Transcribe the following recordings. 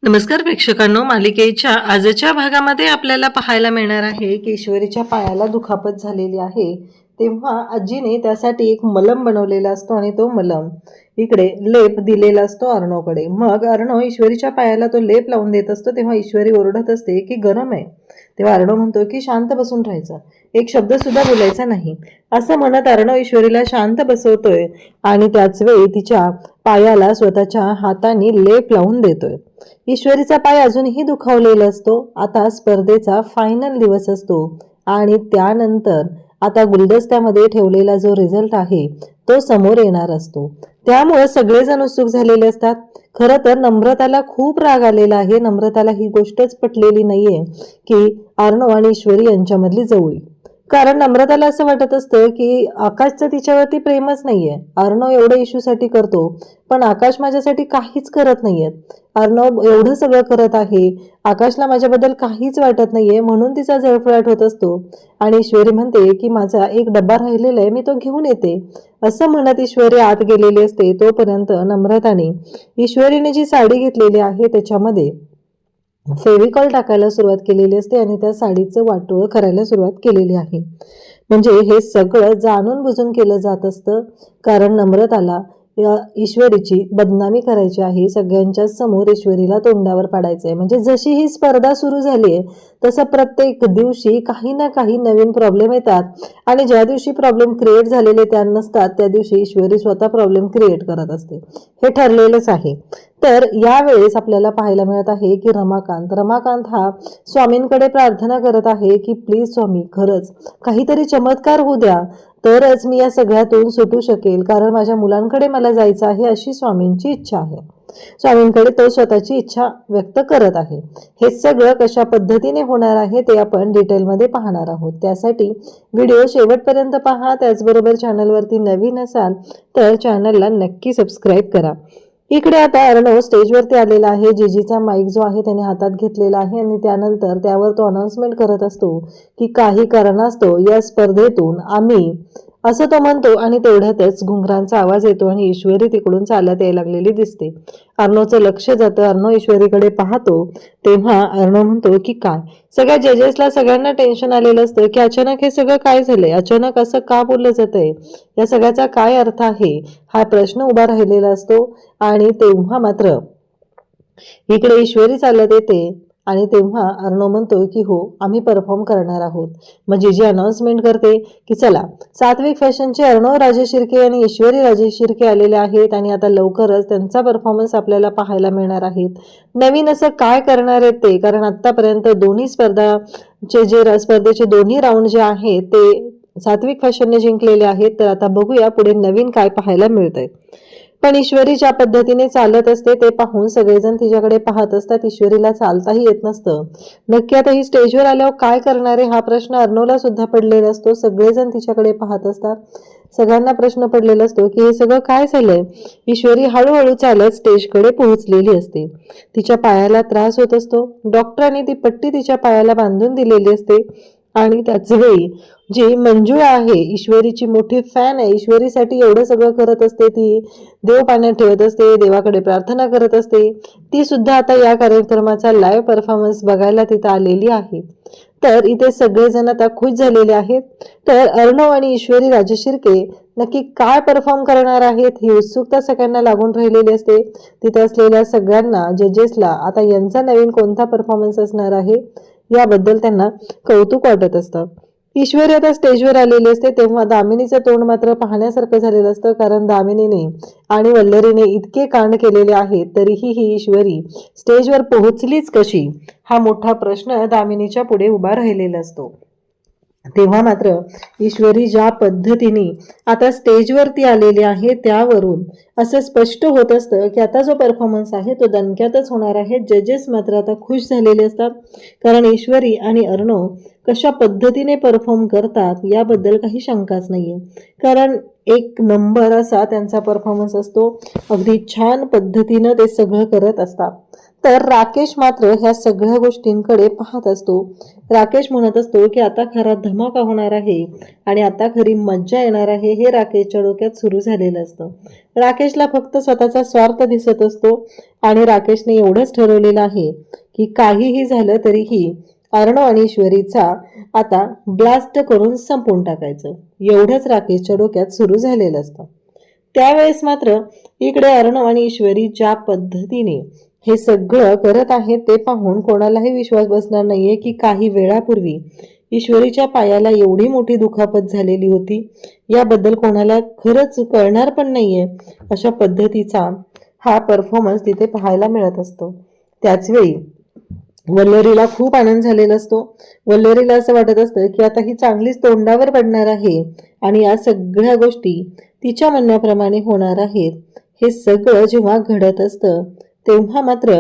नमस्कार प्रेक्षकांनो, मालिकेच्या आजच्या भागामध्ये आपल्याला पाहायला मिळणार आहे की ईश्वरीच्या पायाला दुखापत झालेली आहे। तेव्हा आजीने त्यासाठी एक मलम बनवलेला असतो आणि तो मलम इकडे लेप दिलेला असतो अर्णवकडे। मग अर्णव ईश्वरीच्या पायाला तो लेप लावून देत असतो तेव्हा ईश्वरी ओरडत असते की गरम आहे। तेव्हा अर्णव म्हणतो की शांत बसून राहायचं, एक शब्द सुद्धा बोलायचा नाही। असं म्हणत अर्णव ईश्वरीला शांत बसवतोय आणि त्याच वेळी तिच्या पायाला स्वतःच्या हाताने लेप लावून देतोय। ईश्वरीचा पाय अजूनही दुखावलेला असतो। आता स्पर्धेचा फायनल दिवस असतो आणि त्यानंतर आता गुलदस्त्यामध्ये ठेवलेला जो रिझल्ट आहे तो समोर येणार असतो। त्यामुळे सगळेजण उत्सुक झालेले असतात। खरं तर नम्रताला खूप राग आलेला आहे। नम्रताला ही गोष्टच पटलेली नाहीये की अर्णव आणि ईश्वरी यांच्यामधली जवळी। कारण नम्रताला असं वाटत असतं की आकाशचं तिच्यावरती प्रेमच नाहीये। अर्णव एवढं इश्यूसाठी करतो पण आकाश माझ्यासाठी काहीच करत नाहीये। अर्णव एवढं सगळं करत आहे, आकाशला माझ्याबद्दल काहीच वाटत नाहीये, म्हणून तिचा जळफळाट होत असतो। आणि ईश्वरी म्हणते की माझा एक डब्बा राहिलेला आहे, मी तो घेऊन येते। असं म्हणत ईश्वरी आत गेलेली असते। तोपर्यंत नम्रताने ईश्वरीने जी साडी घेतलेली आहे त्याच्यामध्ये फेविकॉल टाकायला सुरुवात केलेली असते आणि त्या साडीचं वाटोळं करायला सुरुवात केलेली आहे। म्हणजे हे सगळं जाणून बुजून केलं जात असतं, कारण नम्रताला या ईश्वरीची बदनामी करायची आहे। सगळ्यांच्या समोर ईश्वरीला तोंडावर पाडायचंय। म्हणजे जशी ही स्पर्धा सुरू झाली आहे तसं प्रत्येक दिवशी काही ना काही नवीन प्रॉब्लेम येतात आणि ज्या दिवशी प्रॉब्लेम क्रिएट झालेले त्या नसतात त्या दिवशी ईश्वरी स्वतः प्रॉब्लेम क्रिएट करत असते, हे ठरलेलंच आहे। तर यावेळेस आपल्याला पाहायला मिळत आहे की रमाकांत हा स्वामींकडे प्रार्थना करत आहे की प्लीज स्वामी, खरंच काहीतरी चमत्कार होऊ द्या, तरच मी या सगळ्यातून सुटू शकेल, कारण माझ्या मुलांकडे मला जायचं आहे अशी स्वामींची इच्छा आहे। स्वामींकडे तो स्वतःची इच्छा व्यक्त करत आहे। हे सगळं कशा पद्धतीने होणार आहे ते आपण डिटेलमध्ये पाहणार आहोत। त्यासाठी व्हिडिओ शेवटपर्यंत पहा। त्याचबरोबर चॅनलवरती नवीन असाल तर चॅनलला नक्की सबस्क्राईब करा। इकडे आता अर्णव स्टेजवरती आलेला आहे। जीजीचा माईक जो आहे त्याने हातात घेतलेला आहे आणि त्यानंतर त्यावर तो अनाउन्समेंट करत असतो की काही कारणास्तव या स्पर्धेतून आम्ही, असं तो म्हणतो आणि तेवढ्यातच घुंगरांचा आवाज येतो आणि ईश्वरी तिकडून चालत यायला लागलेली दिसते। अर्णवचं लक्ष जातं। अर्णव ईश्वरीकडे पाहतो तेव्हा अर्णव म्हणतो की काय, सगळ्या जजेसला सगळ्यांना टेन्शन आलेलं असतं की अचानक हे सगळं काय झालंय, अचानक असं का बोललं जातंय, या सगळ्याचा काय अर्थ आहे, हा प्रश्न उभा राहिलेला असतो। आणि तेव्हा मात्र इकडे ईश्वरी चालत येते आणि तेव्हा अर्णव म्हणतो की हो, आम्ही परफॉर्म करणार आहोत। मग जीजी अनाउन्समेंट करते की चला, सात्विक फॅशनचे अर्णव राजेश शिर्के आणि ईश्वरी राजेश शिर्के आलेले आहेत आणि आता लवकरच त्यांचा परफॉर्मन्स आपल्याला पाहायला मिळणार आहेत। नवीन असं काय करणार आहेत ते, कारण आतापर्यंत दोन्ही स्पर्धेचे दोन्ही राऊंड जे आहेत ते सात्विक फॅशनने जिंकलेले आहेत। तर आता बघूया पुढे नवीन काय पाहायला मिळतंय। पण ईश्वरी ज्या पद्धतीने चालत असते ते पाहून सगळेजण तिच्याकडे पाहत असतात। ईश्वरीला चालताही येत नसतं। नक्की आता ही स्टेजवर आल्यावर काय करणारे, हा प्रश्न अर्णवला सुद्धा पडलेला असतो। सगळेजण तिच्याकडे पाहत असतात। सगळ्यांना प्रश्न पडलेला असतो की हे सगळं काय झालंय। ईश्वरी हळूहळू चालत स्टेजकडे पोहोचलेली असते। तिच्या पायाला त्रास होत असतो। डॉक्टरांनी ती पट्टी तिच्या पायाला बांधून दिलेली असते आणि त्याच वेळी जी मंजू आहे, ईश्वरीची मोठी फॅन आहे, ईश्वरीसाठी एवढं सगळं करत असते, ती देव पाण्यात ठेवत असते, देवाकडे प्रार्थना करत असते, ती सुद्धा आता या कार्यक्रमाचा लाईव्ह परफॉर्मन्स बघायला तिथं आलेली आहे। तर इथे सगळेजण आता खुश झालेले आहेत। तर अर्णव आणि ईश्वरी राजेश शिर्के नक्की काय परफॉर्म करणार आहेत ही उत्सुकता सगळ्यांना लागून राहिलेली असते। तिथे असलेल्या सगळ्यांना, जजेसला आता यांचा नवीन कोणता परफॉर्मन्स असणार आहे याबद्दल त्यांना कौतुक वाटत असतं। ईश्वरी आता स्टेजवर आलेली असते तेव्हा दामिनीचं तोंड मात्र पाहण्यासारखं झालेलं असतं, कारण दामिनीने आणि वल्लरीने इतके कांड केलेले आहेत तरीही ही ईश्वरी स्टेजवर पोहोचलीच कशी, हा मोठा प्रश्न दामिनीच्या पुढे उभा राहिलेला असतो। तेव्हा मात्र ईश्वरी ज्या पद्धतीने आता स्टेजवरती आलेली आहे त्यावरून असं स्पष्ट होत असतं की आता जो परफॉर्मन्स आहे तो दणक्यातच होणार आहे। जजेस मात्र आता खुश झालेले असतात, कारण ईश्वरी आणि अर्णव कशा पद्धतीने परफॉर्म करतात याबद्दल काही शंकाच नाहीये, कारण एक नंबर असा त्यांचा परफॉर्मन्स असतो. अगदी छान पद्धतीनं ते सगळं करत असतात. तर राकेश मात्र ह्या सगळ्या गोष्टींकडे पाहत असतो. राकेश म्हणत असतो की आता खरा धमाका होणार आहे आणि आता खरी मज्जा येणार आहे, हे राकेशच्या डोक्यात सुरू झालेलं असतं. राकेशला फक्त स्वतःचा स्वार्थ दिसत असतो आणि राकेशने एवढंच ठरवलेलं आहे की काहीही झालं तरीही अर्णव आणि ईश्वरीचा आता ब्लास्ट करून संपवून टाकायचं, एवढंच राकेशच्या डोक्यात सुरू झालेलं असतं. त्यावेळेस मात्र इकडे अर्णव आणि ईश्वरी ज्या पद्धतीने हे सगळं करत आहेत ते पाहून कोणालाही विश्वास बसणार नाहीये की काही वेळापूर्वी ईश्वरीच्या पायाला एवढी मोठी दुखापत झालेली होती, याबद्दल कोणाला खरंच कळणार पण नाहीये. अशा पद्धतीचा हा परफॉर्मन्स तिथे पाहायला मिळत असतो. त्याचवेळी वल्लरीला खूप आनंद झालेला असतो. वल्लरीला असं वाटत असतं की आता ही चांगलीच तोंडावर पडणार आहे आणि या सगळ्या गोष्टी तिच्या म्हणण्याप्रमाणे होणार आहेत. हे सगळं जेव्हा घडत असतं तेव्हा मात्र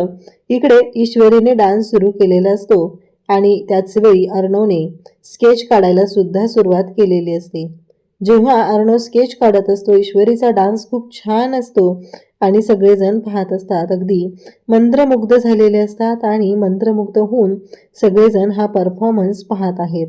इकडे ईश्वरीने डान्स सुरू केलेला असतो आणि त्याच वेळी अर्णवने स्केच काढायला सुद्धा सुरुवात केलेली असते. जेव्हा अर्णव स्केच काढत असतो ईश्वरीचा डान्स खूप छान असतो आणि सगळेजण पाहत असतात, अगदी मंत्रमुग्ध झालेले असतात आणि मंत्रमुग्ध होऊन सगळेजण हा परफॉर्मन्स पाहत आहेत.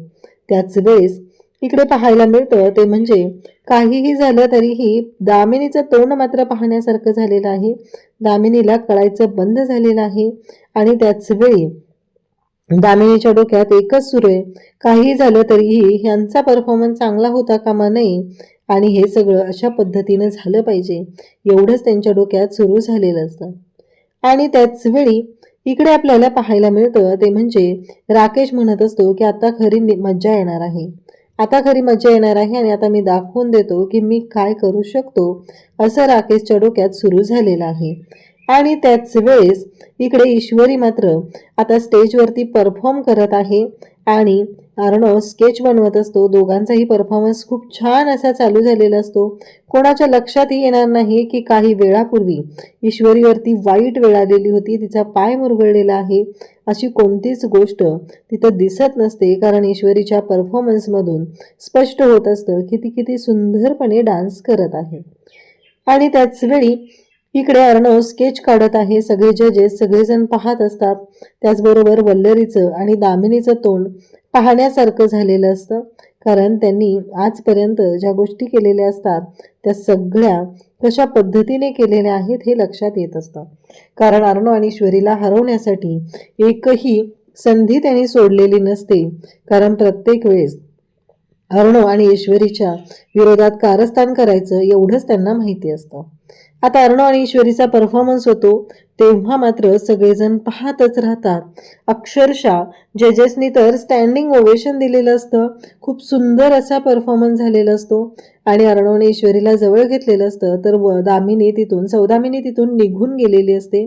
त्याच वेळेस इकडे पाहायला मिळतं ते म्हणजे काहीही झालं तरीही दामिनीचं तोंड मात्र पाहण्यासारखं झालेलं आहे. दामिनीला कळायचं बंद झालेलं आहे आणि त्याच वेळी दामिनीच्या डोक्यात एकच सुरू आहे, काही झालं तरीही ह्यांचा परफॉर्मन्स चांगला होता कामा नये आणि हे सगळं अशा पद्धतीनं झालं पाहिजे, एवढंच त्यांच्या डोक्यात सुरू झालेलं असतं. आणि त्याच वेळी इकडे आपल्याला पाहायला मिळतं ते म्हणजे राकेश म्हणत असतो की आता खरी मज्जा येणार आहे, आता खरी मज्जा येणार आहे आणि आता मी दाखवून देतो की मी काय करू शकतो, असं राकेशच्या डोक्यात सुरू झालेलं आहे. आणि त्याच वेळेस इकडे ईश्वरी मात्र आता स्टेजवरती परफॉर्म करत आहे आणि अर्णव स्केच बनवत असतो. दोघांचाही परफॉर्मन्स खूप छान असा चालू झालेला असतो. कोणाच्या लक्षातही येणार नाही की काही वेळापूर्वी ईश्वरीवरती वाईट वेळ आलेली होती, तिचा पाय मुरगळलेला आहे, अशी कोणतीच गोष्ट तिथं दिसत नसते, कारण ईश्वरीच्या परफॉर्मन्समधून स्पष्ट होत असतं की ती किती सुंदरपणे डान्स करत आहे. आणि त्याच वेळी इकडे अर्णव स्केच काढत आहे. सगळे जजेस सगळेजण पाहत असतात. त्याचबरोबर वल्लरीचं आणि दामिनीचं तोंड पाहण्यासारखं झालेलं असतं, कारण त्यांनी आजपर्यंत ज्या गोष्टी केलेल्या असतात त्या सगळ्या कशा पद्धतीने केलेल्या आहेत हे लक्षात येत असतं. कारण अर्णव आणि ईश्वरीला हरवण्यासाठी एकही संधी त्यांनी सोडलेली नसते, कारण प्रत्येक वेळेस अर्णव आणि ईश्वरीच्या विरोधात कारस्थान करायचं एवढंच त्यांना माहिती असतं. आता अर्णव आणि ईश्वरीचा परफॉर्मन्स होतो तेव्हा मात्र सगळेजण पाहतच राहतात. अक्षरशः जजेसनी तर स्टँडिंग ओवेशन दिलेलं असतं. खूप सुंदर असा परफॉर्मन्स झालेला असतो आणि अर्णवने ईश्वरीला जवळ घेतलेलं असतं, तर सौदामिनी तिथून निघून गेलेली असते.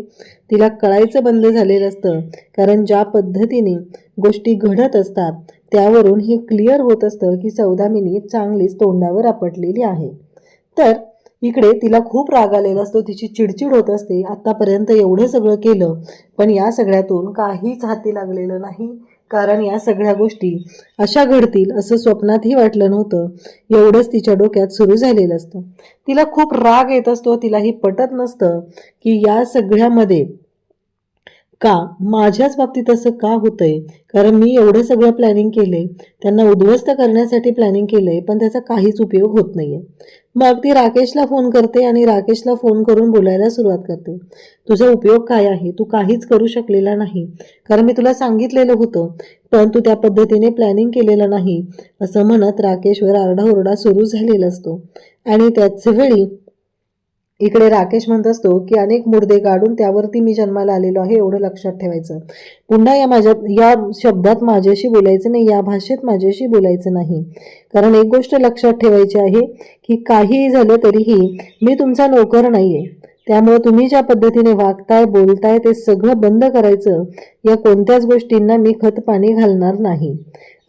तिला कळायचं बंद झालेलं असतं, कारण ज्या पद्धतीने गोष्टी घडत असतात त्यावरून हे क्लिअर होत असतं की सौदामिनी चांगलीच तोंडावर आपटलेली आहे. तर इकडे तिला खूप राग आलेला असतो, तिची चिडचिड होत असते. आतापर्यंत एवढं सगळं केलं पण या सगळ्यातून काहीच हाती लागलेलं नाही, कारण या सगळ्या गोष्टी अशा घडतील असं स्वप्नातही वाटलं नव्हतं, एवढंच तिच्या डोक्यात सुरू झालेलं असतं. तिला खूप राग येत असतो. तिलाही पटत नसतं की या सगळ्यामध्ये का माझ्याच बाबतीत असं का होतंय, कारण मी एवढं सगळं प्लॅनिंग केलंय, त्यांना उद्ध्वस्त करण्यासाठी प्लॅनिंग केलंय, पण त्याचा काहीच उपयोग होत नाहीये. मग ती राकेशला फोन करते आणि राकेशला फोन करून बोलायला सुरुवात करते. तुझा उपयोग काय आहे, तू काहीच करू शकलेला नाही, कारण मी तुला सांगितलेलं होतं पण तू त्या पद्धतीने प्लॅनिंग केलेलं नाही, असं म्हणत राकेशवर आरडाओरडा सुरू झालेला असतो. आणि त्याच वेळी इकडे राकेश म्हणत असतो की अनेक मुर्दे गाडून त्यावरती मी जन्माला आलेलो आहे, एवढं लक्षात ठेवायचं. पुन्हा या शब्दात माझ्याशी बोलायचं नाही, या भाषेत माझ्याशी बोलायचं नाही, कारण एक गोष्ट लक्षात ठेवायची आहे की काहीही झालं तरीही मी तुमचा नोकर नाहीये. त्यामुळे तुम्ही ज्या पद्धतीने वागताय बोलताय ते सगळं बंद करायचं. या कोणत्याच गोष्टींना मी खत पाणी घालणार नाही.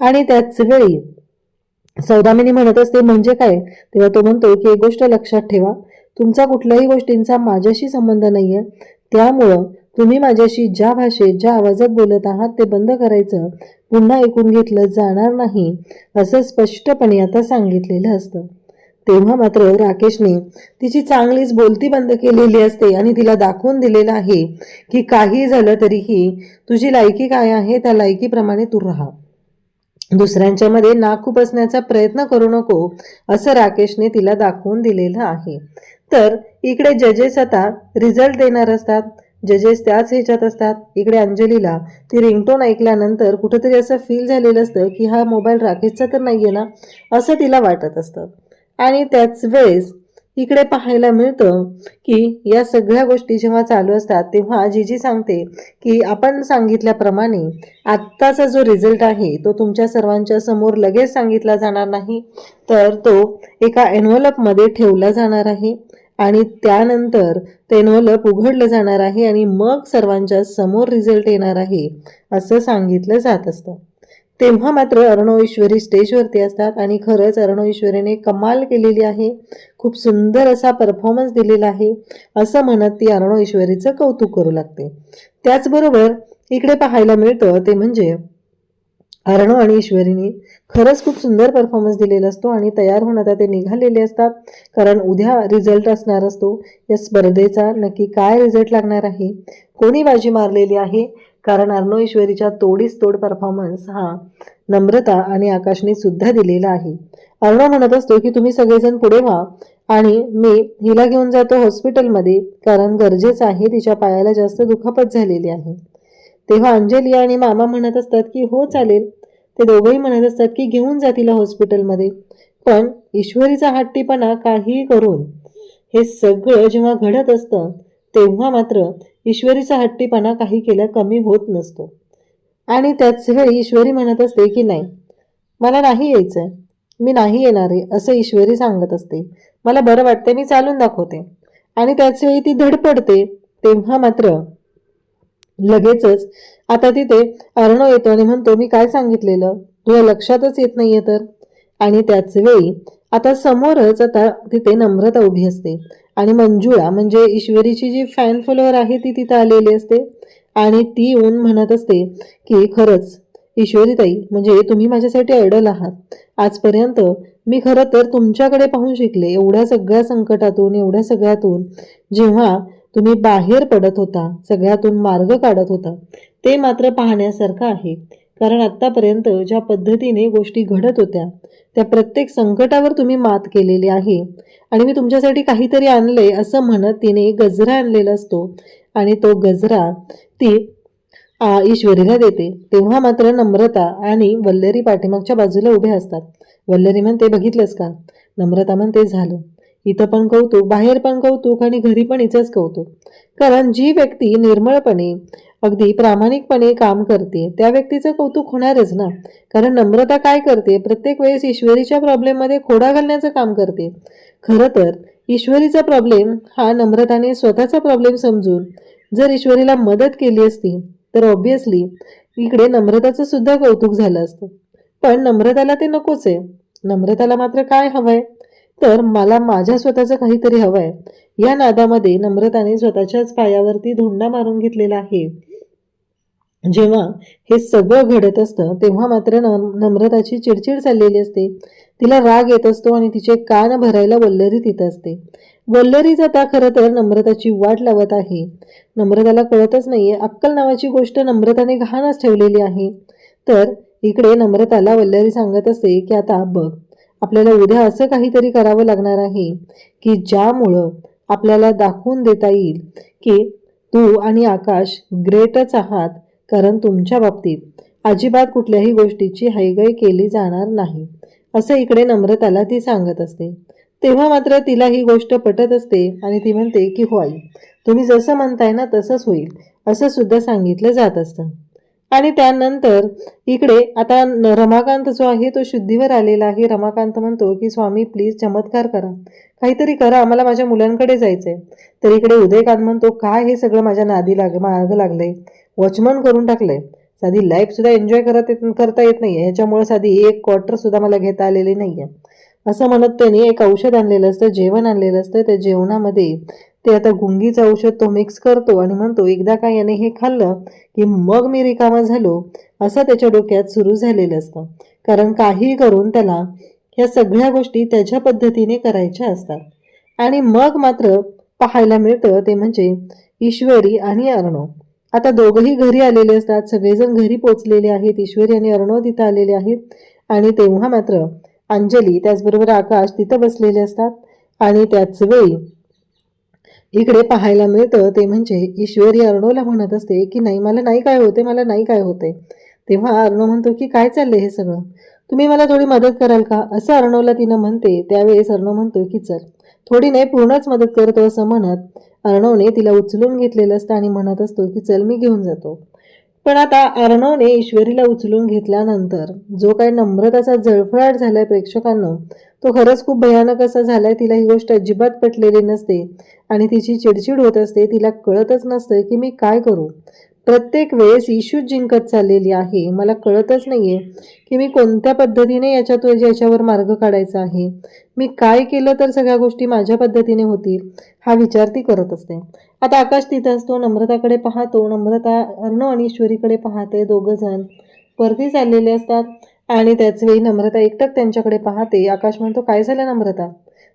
आणि त्याच वेळी सौदामिनी म्हणत असते म्हणजे काय, तेव्हा तो म्हणतो की एक गोष्ट लक्षात ठेवा, तुमचा कुठल्याही गोष्टींचा माझ्याशी संबंध नाहीये, त्यामुळं तुम्ही माझ्याशी ज्या भाषेत ज्या आवाजात बोलत आहात ते बंद करायचं. पुन्हा ऐकून घेतलं जाणार नाही असं स्पष्टपणे आता सांगितलेलं असतं. तेव्हा मात्र राकेशने तिची चांगलीच बोलती बंद केलेली असते आणि तिला दाखवून दिलेलं आहे की काही झालं तरीही तुझी लायकी काय आहे त्या लायकीप्रमाणे तू राहा, दुसऱ्यांच्या मध्ये नाक खुपसण्याचा प्रयत्न करू नको असं राकेशने तिला दाखवून दिलेलं आहे. तर इकडे जजेस आता रिझल्ट देणार असतात. जजेस त्याच ह्याच्यात असतात. इकडे अंजलीला ती रिंगटोन ऐकल्यानंतर कुठंतरी असं फील झालेलं असतं की हा मोबाईल राकेशचा तर नाहीये ना असं तिला वाटत असतं. आणि त्याच वेळेस इकडे पाहायला मिळतं की या सगळ्या गोष्टी जेव्हा चालू असतात तेव्हा जीजी सांगते की आपण सांगितल्याप्रमाणे आत्ताचा जो रिझल्ट आहे तो तुमच्या सर्वांच्या समोर लगेच सांगितला जाणार नाही, तर तो एका एन्व्हलपमध्ये ठेवला जाणार आहे आणि त्यानंतर ते एन्व्हलप उघडलं जाणार आहे आणि मग सर्वांच्या समोर रिझल्ट येणार आहे असं सांगितलं जात असतं. तेव्हा मात्र अर्णव ईश्वरी स्टेजवरती असतात आणि खरंच अर्णव ईश्वरीने कमाल केलेली आहे, खूप सुंदर असा परफॉर्मन्स दिलेला आहे असं म्हणत ती अर्णव ईश्वरीचं कौतुक करू लागते. त्याचबरोबर इकडे पाहायला मिळतं ते म्हणजे अर्णव आणि ईश्वरीने खरंच खूप सुंदर परफॉर्मन्स दिलेला असतो आणि तयार होऊन आता ते निघालेले असतात, कारण उद्या रिझल्ट असणार असतो. या स्पर्धेचा नक्की काय रिझल्ट लागणार आहे, कोणी बाजी मारलेली आहे, कारण अर्णव ईश्वरीच्या तोडीस तोड परफॉर्मन्स हा नम्रता आणि आकाशने सुद्धा दिलेला आहे. अर्णव म्हणत असतो की तुम्ही सगळेजण पुढे व्हा आणि मी हिला घेऊन जातो हॉस्पिटलमध्ये, कारण गरजेचं आहे, तिच्या पायाला जास्त दुखापत झालेली आहे. तेव्हा अंजली आणि मामा म्हणत असतात की हो चालेल. ते दोघंही म्हणत असतात की घेऊन जा तिला हॉस्पिटलमध्ये. पण ईश्वरीचा हट्टीपणा काही करून हे सगळं जेव्हा घडत असतं तेव्हा मात्र ईश्वरीचा हट्टीपणा काही केल्या कमी होत नसतो. आणि त्याच वेळी ईश्वरी म्हणत असते की नाही, मला नाही यायचंय, मी नाही येणार आहे असं ईश्वरी सांगत असते. मला बरं वाटतंय, मी चालून दाखवते. आणि त्याच वेळी ती धडपडते. तेव्हा मात्र लगेचच आता तिथे अर्णव येतो आणि म्हणतो मी काय सांगितलेलं तुला लक्षातच येत नाहीये तर. आणि त्याच वेळी आता समोरच आता तिथे नम्रता उभी असते आणि मंजुळा म्हणजे ईश्वरीची जी फॅन फॉलोअर आहे ती तिथं आलेली असते आणि ती येऊन म्हणत असते की खरंच ईश्वरीताई, म्हणजे तुम्ही माझ्यासाठी आयडॉल आहात. आजपर्यंत मी खरं तर तुमच्याकडे पाहून शिकले. एवढ्या सगळ्या संकटातून, एवढ्या सगळ्यातून जेव्हा तुम्ही बाहेर पडत होता, सगळ्यातून मार्ग काढत होता, ते मात्र पाहण्यासारखं आहे. कारण आत्तापर्यंत ज्या पद्धतीने गोष्टी घडत होत्या त्या प्रत्येक संकटावर तुम्ही मात केलेली आहे आणि मी तुमच्यासाठी काहीतरी आणलंय असं म्हणत तिने गजरा आणलेला असतो आणि तो गजरा ती ईश्वरीला देते. तेव्हा मात्र नम्रता आणि वल्लरी पाठीमागच्या बाजूला उभे असतात. वल्लरी म्हणते बघितलंस का, नम्रता म्हणते झालं, इथं पण कौतुक, बाहेर पण कौतुक आणि घरी पण हिचंच कौतुक. कारण जी व्यक्ती निर्मळपणे अगदी प्रामाणिकपणे काम करते त्या व्यक्तीचं कौतुक होणारच ना. कारण नम्रता काय करते, प्रत्येक वेळेस ईश्वरीच्या प्रॉब्लेममध्ये खोडा घालण्याचं काम करते. खरं तर ईश्वरीचा प्रॉब्लेम हा नम्रताने स्वतःचा प्रॉब्लेम समजून जर ईश्वरीला मदत केली असती तर ऑब्विसली इकडे नम्रताचं सुद्धा कौतुक झालं असतं. पण नम्रताला ते नकोच आहे. नम्रताला मात्र काय हवंय, तर मला माझ्या स्वतःचं काहीतरी हवंय. या नादामध्ये नम्रताने स्वतःच्याच पायावरती धोंडा मारून घेतलेला आहे. जेव्हा हे सगळं घडत असतं तेव्हा मात्र नम्रताची चिडचिड चाललेली असते. तिला राग येत असतो आणि तिचे कान भरायला वल्लरी तिथं असते. वल्लरीच आता खरं तर नम्रताची वाट लावत आहे. नम्रताला कळतच नाहीये, अक्कल नावाची गोष्ट नम्रताने घाणच ठेवलेली आहे. तर इकडे नम्रताला वल्लरी सांगत असते की आता बघ, आपल्याला उद्या असं काहीतरी करावं लागणार आहे की ज्यामुळं आपल्याला दाखवून देता येईल की तू आणि आकाश ग्रेटच आहात, कारण तुमच्या बाबतीत अजिबात कुठल्याही गोष्टीची हयगय केली जाणार नाही असं इकडे नम्रताला ती सांगत असते. तेव्हा मात्र तिला ही गोष्ट पटत असते आणि ती म्हणते की हो आई, तुम्ही जसं म्हणताय ना तसंच होईल असं सुद्धा सांगितलं जात असतं. आणि त्यानंतर इकडे आता रमाकांत जो आहे तो शुद्धीवर आलेला आहे. रमाकांत म्हणतो की स्वामी प्लीज चमत्कार करा, काहीतरी करा, आम्हाला माझ्या मुलांकडे जायचंय. तर इकडे उदयकांत म्हणतो काय हे सगळं माझ्या नादी मार्ग लागलंय, वॉचमन करून टाकलंय, साधी लाईफ सुद्धा एन्जॉय करता येत नाहीये, ह्याच्यामुळे साधी एक क्वार्टर सुद्धा मला घेता आलेली नाहीये असं म्हणत त्यांनी एक औषध आणलेलं असतं, जेवण आणलेलं असतं. त्या जेवणामध्ये ते आता गुंगीचं औषध तो मिक्स करतो आणि म्हणतो एकदा का याने हे खाल्लं की मग मी रिकामा झालो, असं त्याच्या डोक्यात सुरू झालेलं असतं. कारण काही करून त्याला ह्या सगळ्या गोष्टी त्याच्या पद्धतीने करायच्या असतात. आणि मग मात्र पाहायला मिळतं ते म्हणजे ईश्वरी आणि अर्णव. आता दोघंही घरी आलेले असतात. सगळेजण घरी पोचलेले आहेत. ईश्वरी आणि अर्णव तिथं आलेले आहेत. आणि तेव्हा मात्र अंजली त्याचबरोबर आकाश तिथं बसलेले असतात. आणि त्याच वेळी इकडे पाहायला मिळतं ते म्हणजे ईश्वरी अर्णवला म्हणत असते की नाही, मला नाही काय होते, मला नाही काय होते. तेव्हा अर्णव म्हणतो की काय चाललंय हे सगळं, तुम्ही मला थोडी मदत कराल का, असं अर्णवला तिनं म्हणते. त्यावेळेस अर्णव म्हणतो की चल थोडी नाही पूर्णच मदत करतो, असं म्हणत अर्णवने तिला उचलून घेतलेलं असतं आणि म्हणत असतो की चल मी घेऊन जातो. पण आता अर्णवने ईश्वरीला उचलून घेतल्यानंतर जो काही नम्रताचा जळफळाट झालाय प्रेक्षकांना, तो खरंच खूप भयानक असा झालाय. तिला ही गोष्ट अजिबात पटलेली नसते आणि तिची चिडचिड होत असते. तिला कळतच नसतं की मी काय करू. प्रत्येक वेळेस इशूच जिंकत चाललेली आहे. मला कळतच नाहीये की मी कोणत्या पद्धतीने याच्यावर मार्ग काढायचा आहे. मी काय केलं तर सगळ्या गोष्टी माझ्या पद्धतीने होतील, हा विचार ती करत असते. आता आकाश तिथं असतो, नम्रताकडे पाहतो. नम्रता अर्णव आणि ईश्वरीकडे पाहते. दोघं जण वरती चाललेले असतात. आणि त्याच वेळी नम्रता एकटक त्यांच्याकडे पाहते. आकाश म्हणतो काय झालं नम्रता.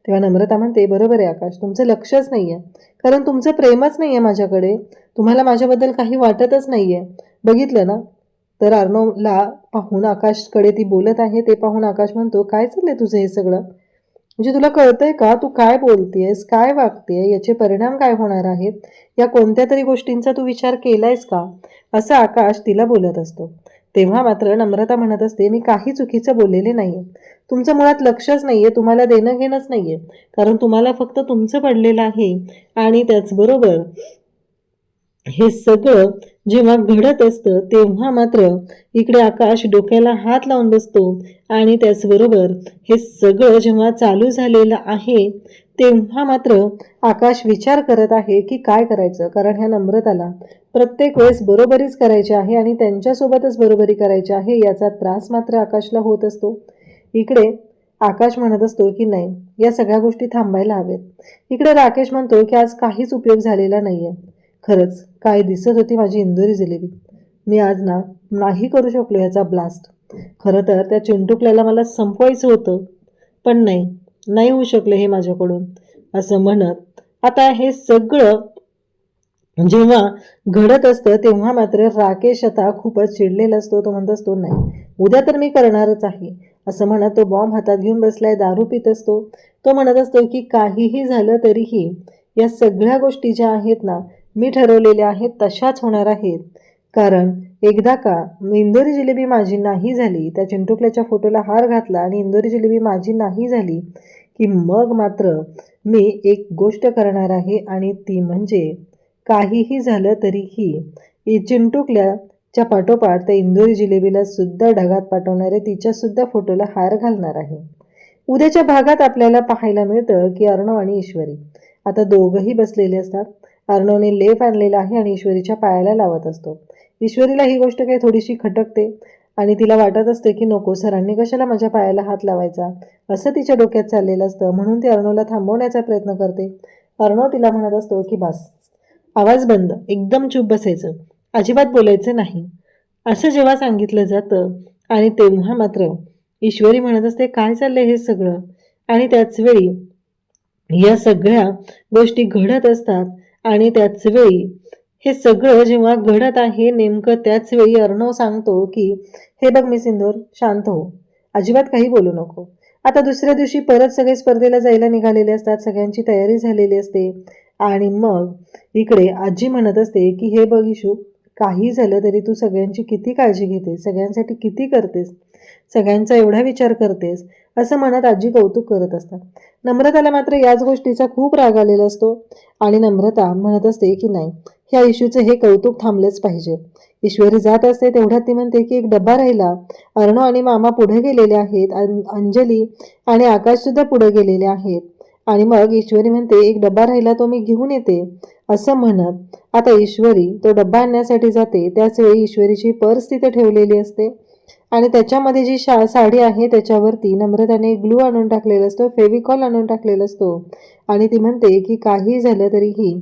तेव्हा नम्रता म्हणते बरोबर आहे आकाश, तुमचं लक्षच नाहीये, कारण तुमचं प्रेमच नाहीये माझ्याकडे. तुम्हाला माझ्याबद्दल काही वाटतच नाहीये, बघितलं ना. तर अर्णवला पाहून आकाशकडे ती बोलत आहे. ते पाहून आकाश म्हणतो काय चाललंय तुझं हे सगळं, म्हणजे तुला कळतंय का, तू काय बोलतेयस, काय वागतेय, याचे परिणाम काय होणार आहेत, या कोणत्या तरी गोष्टींचा तू विचार केलायस का, असं आकाश तिला बोलत असतो. तेव्हा मात्र नम्रता म्हणत असते मी काही चुकीचं बोललेले नाहीये, तुमचं मुळात लक्षच नाहीये, तुम्हाला देणं घेणंच नाहीये, कारण तुम्हाला फक्त तुमचं पडलेलं आहे. आणि त्याचबरोबर हे सगळं जेव्हा घडत असतं तेव्हा मात्र इकडे आकाश डोक्याला हात लावून बसतो. आणि त्याचबरोबर हे सगळं जेव्हा चालू झालेलं आहे तेव्हा मात्र आकाश विचार करत आहे की काय करायचं, कारण ह्या नम्रताला प्रत्येक वेळेस बरोबरीच करायची आहे आणि त्यांच्यासोबतच बरोबरी करायची आहे, याचा त्रास मात्र आकाशला होत असतो. इकडे आकाश म्हणत असतो की नाही, या सगळ्या गोष्टी थांबायला हवेत. इकडे राकेश म्हणतो की आज काहीच उपयोग झालेला नाहीये. खरंच काय दिसत होती माझी इंदोरी जिलेबी, मी आज नाही करू शकलो ह्याचा ब्लास्ट. खरं तर त्या चिंटुकल्याला मला संपवायचं होतं, पण नाही होऊ शकलं हे माझ्याकडून, असं म्हणत आता हे सगळं जेव्हा घडत असतं तेव्हा मात्र राकेश आता खूपच चिडलेला असतो. तो म्हणत असतो नाही, उद्या तर मी करणारच आहे, असं म्हणत तो बॉम्ब हातात घेऊन बसलाय, दारू पित असतो. तो म्हणत असतो की काहीही झालं तरीही या सगळ्या गोष्टी ज्या आहेत ना, मी ठरवलेल्या आहेत तशाच होणार आहेत. कारण एकदा का इंदोरी जिलेबी माझी नाही झाली, त्या चिंटुकल्याच्या फोटोला हार घातला आणि इंदोरी जिलेबी माझी नाही झाली की मग मात्र मी एक गोष्ट करणार आहे, आणि ती म्हणजे काहीही झालं तरीही चिंटुकल्याच्या पाठोपाठ त्या इंदोरी जिलेबीला सुद्धा ढगात पाठवणारे तिच्या सुद्धा फोटोला हार घालणार आहे. उद्याच्या भागात आपल्याला पाहायला मिळतं की अर्णव आणि ईश्वरी आता दोघंही बसलेले असतात. अर्णवने लेप आणलेला आहे आणि ईश्वरीच्या पायाला लावत असतो. ईश्वरीला ही गोष्ट काही थोडीशी खटकते आणि तिला वाटत असते की नको, सरांनी कशाला माझ्या पायाला हात लावायचा, असं तिच्या डोक्यात चाललेलं असतं. म्हणून ती अर्णवला थांबवण्याचा प्रयत्न करते. अर्णव तिला म्हणत असतो की बस, आवाज बंद, एकदम चूप बसायचं, अजिबात बोलायचं नाही, असं जेव्हा सांगितलं जातं. आणि तेव्हा मात्र ईश्वरी म्हणत असते काय चाललंय हे सगळं. आणि त्याच वेळी या सगळ्या गोष्टी घडत असतात. आणि त्याच वेळी हे सगळं जेव्हा घडत आहे नेमकं त्याच वेळी अर्णव सांगतो की हे बघ मी सिंदूर, शांत हो, अजिबात काही बोलू नको. आता दुसऱ्या दिवशी परत सगळे स्पर्धेला जायला निघालेले असतात, सगळ्यांची तयारी झालेली असते. आणि मग इकडे आजी म्हणत असते की हे बघ इशू, काही झालं तरी तू सगळ्यांची किती काळजी घेतेस, सगळ्यांसाठी किती करतेस, सगळ्यांचा एवढा विचार करतेस, असं म्हणत आजी कौतुक करत असतात. नम्रताला मात्र याच गोष्टीचा खूप राग आलेला असतो. आणि नम्रता म्हणत असते की नाही, ह्या इशूचं हे कौतुक थांबलेच पाहिजे. ईश्वरी जात असते तेवढ्यात ती म्हणते की एक डब्बा राहिला, अर्णव आणि मामा पुढे गेलेले आहेत, अंजली आणि आकाश सुद्धा पुढे गेलेले आहेत. आणि मग ईश्वरी म्हणते एक डब्बा राहिला, तो मी घेऊन येते, असं म्हणत आता ईश्वरी तो डब्बा आणण्यासाठी जाते. त्याच वेळी ईश्वरीची पर्स तिथे ठेवलेली असते. आणि त्याच्यामध्ये जी साडी आहे त्याच्यावरती नम्रताने ग्लू आणून टाकलेला असतो, फेविकॉल आणून टाकलेला असतो आणि ती म्हणते की काही झालं तरीही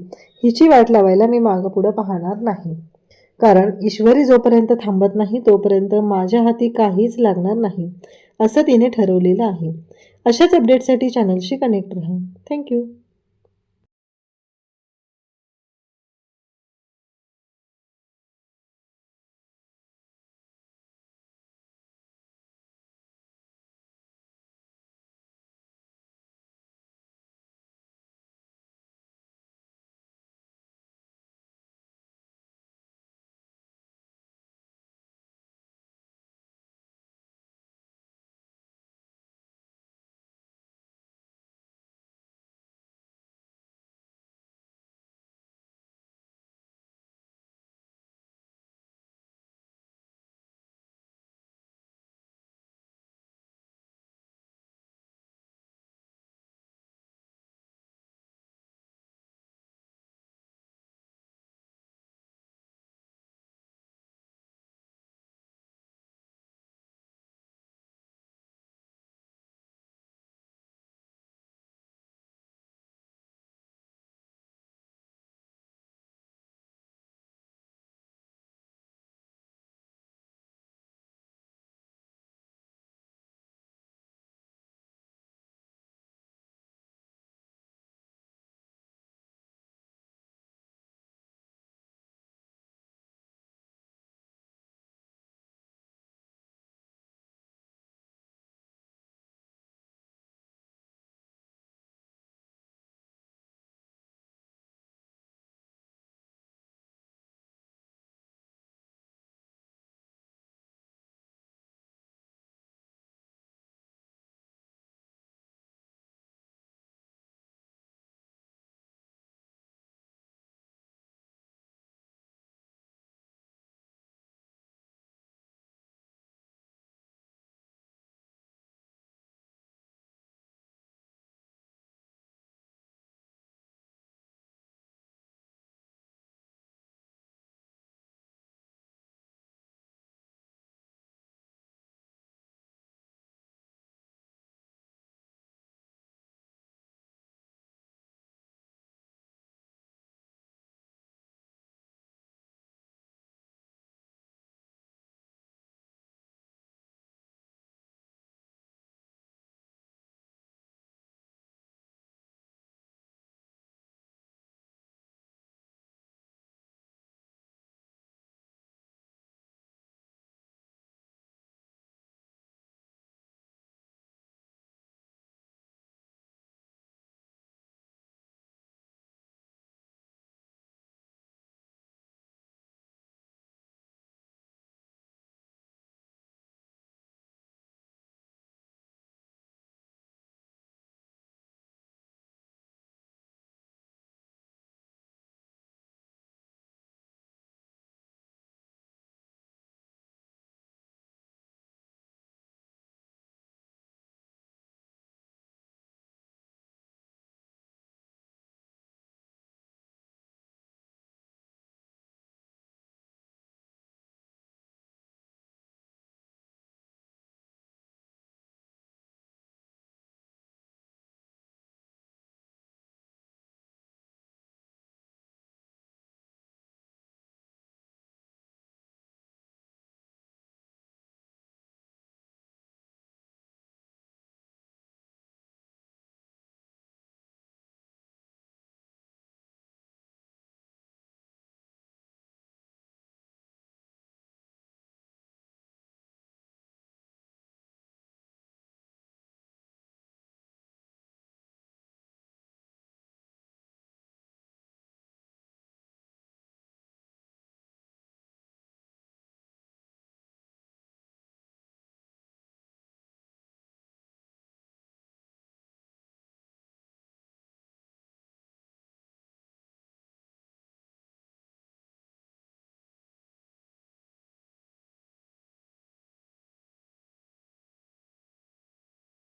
हिची वाट लावायला मी मागं पुढं पाहणार नाही, कारण ईश्वरी जोपर्यंत थांबत नाही तोपर्यंत माझ्या हाती काहीच लागणार नाही असं तिने ठरवलेलं आहे. अशाच अपडेटसाठी चॅनलशी कनेक्ट राहा. थँक्यू.